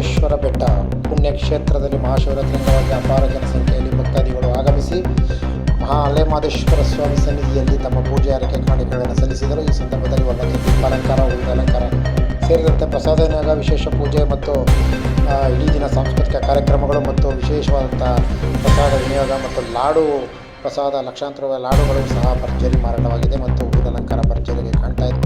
ಮಹದೇಶ್ವರ ಬೆಟ್ಟ ಪುಣ್ಯಕ್ಷೇತ್ರದಲ್ಲಿ ಮಹಾಶಿವರಾತ್ರಿ ಅಂಗವಾಗಿ ಅಪಾರ ಜನಸಂಖ್ಯೆಯಲ್ಲಿ ಭಕ್ತಾದಿಗಳು ಆಗಮಿಸಿ ಮಹದೇಶ್ವರ ಸ್ವಾಮಿ ಸನ್ನಿಧಿಯಲ್ಲಿ ತಮ್ಮ ಪೂಜೆ ಹರಕೆ ಕಾಣಿಕೆಗಳನ್ನು ಸಲ್ಲಿಸಿದರು. ಈ ಸಂದರ್ಭದಲ್ಲಿ ಒಳಗೆ ದೀಪಾಲಂಕಾರ, ಹೂವಿನ ಅಲಂಕಾರ ಸೇರಿದಂತೆ ಪ್ರಸಾದ ವಿನಿಯೋಗ, ವಿಶೇಷ ಪೂಜೆ ಮತ್ತು ಇಡೀ ದಿನ ಸಾಂಸ್ಕೃತಿಕ ಕಾರ್ಯಕ್ರಮಗಳು ಮತ್ತು ವಿಶೇಷವಾದಂಥ ಪ್ರಸಾದ ವಿನಿಯೋಗ ಮತ್ತು ಲಾಡು ಪ್ರಸಾದ ಲಕ್ಷಾಂತರ ಲಾಡುಗಳು ಸಹ ಭರ್ಜರಿ ಮಾರಾಟವಾಗಿದೆ ಮತ್ತು ಹೂವಿನ ಅಲಂಕಾರ ಭರ್ಜರಿಗೆ ಕಾಣ್ತಾ ಇದೆ.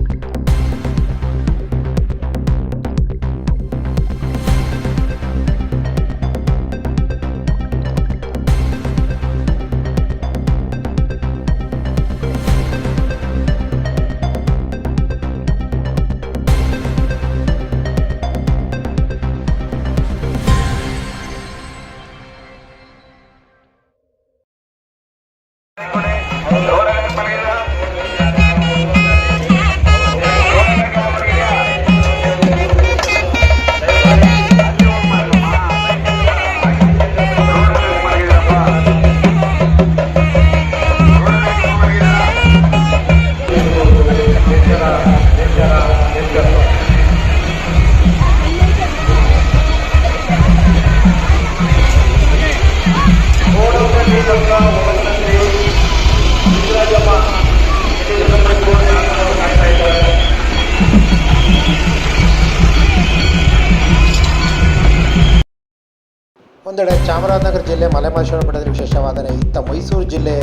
ಒಂದೆಡೆ ಚಾಮರಾಜನಗರ ಜಿಲ್ಲೆ ಮಲೆಮಹದೇಶ್ವರ ಬೆಟ್ಟದಲ್ಲಿ ವಿಶೇಷವಾದರೆ ಇತ್ತ ಮೈಸೂರು ಜಿಲ್ಲೆ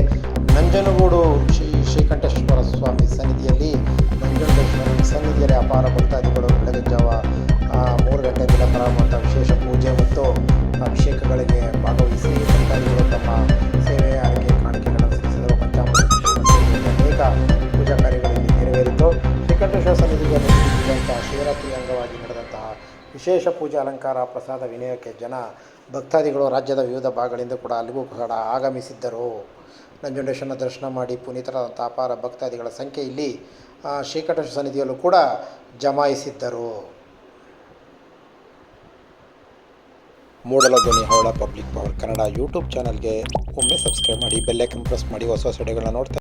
ನಂಜನಗೂಡು ಶ್ರೀಕಂಠೇಶ್ವರ ಸ್ವಾಮಿ ಸನ್ನಿಧಿಯಲ್ಲಿ ಅಪಾರ ಭಕ್ತಾದಿಗಳು ಬೆಳಗಿನ ಜಾವ 3 ಗಂಟೆಯಿಂದ ಪ್ರಾರಂಭವಾದ ವಿಶೇಷ ಪೂಜೆ ಮತ್ತು ಅಭಿಷೇಕಗಳಿಗೆ ಭಾಗವಹಿಸಿ ಭಕ್ತಾದಿಗಳು ತಮ್ಮ ಸೇವೆ ಹರಕೆ ಕಾಣಿಕೆಗಳನ್ನು ಸಲ್ಲಿಸಿದರು. ಪಂಚಾಮೃತ ಅನೇಕ ಪೂಜಾ ಕಾರ್ಯಗಳು ಇಲ್ಲಿ ನೆರವೇರಿತು. ಶ್ರೀಕಂಠೇಶ್ವರ ಸನ್ನಿಧಿಯಲ್ಲಿ ಶಿವರಾತ್ರಿ ಅಂಗವಾಗಿ ನಡೆದಂತಹ ವಿಶೇಷ ಪೂಜಾ ಅಲಂಕಾರ, ಪ್ರಸಾದ ವಿನಿಯೋಗಕ್ಕೆ ಭಕ್ತಾದಿಗಳು ರಾಜ್ಯದ ವಿವಿಧ ಭಾಗಗಳಿಂದ ಕೂಡ ಅಲ್ಲಿಗೂ ಕೂಡ ಆಗಮಿಸಿದ್ದರು. ನಂಜುಂಡೇಶ್ವರನ ದರ್ಶನ ಮಾಡಿ ಪುನೀತರಾದಂಥ ಅಪಾರ ಭಕ್ತಾದಿಗಳ ಸಂಖ್ಯೆ ಇಲ್ಲಿ ಶ್ರೀಕಂಠೇಶ್ವರ ಸನ್ನಿಧಿಯಲ್ಲೂ ಕೂಡ ಜಮಾಯಿಸಿದ್ದರು. ಮೂಡಲಧ್ವನಿ ಹವಳ ಪಬ್ಲಿಕ್ ಪವರ್ ಕನ್ನಡ ಯೂಟ್ಯೂಬ್ ಚಾನಲ್ಗೆ ಒಮ್ಮೆ ಸಬ್ಸ್ಕ್ರೈಬ್ ಮಾಡಿ, ಬೆಲ್ ಐಕಾನ್ ಪ್ರೆಸ್ ಮಾಡಿ, ಹೊಸ ವಿಡಿಯೋಗಳನ್ನ ನೋಡ್ತಾ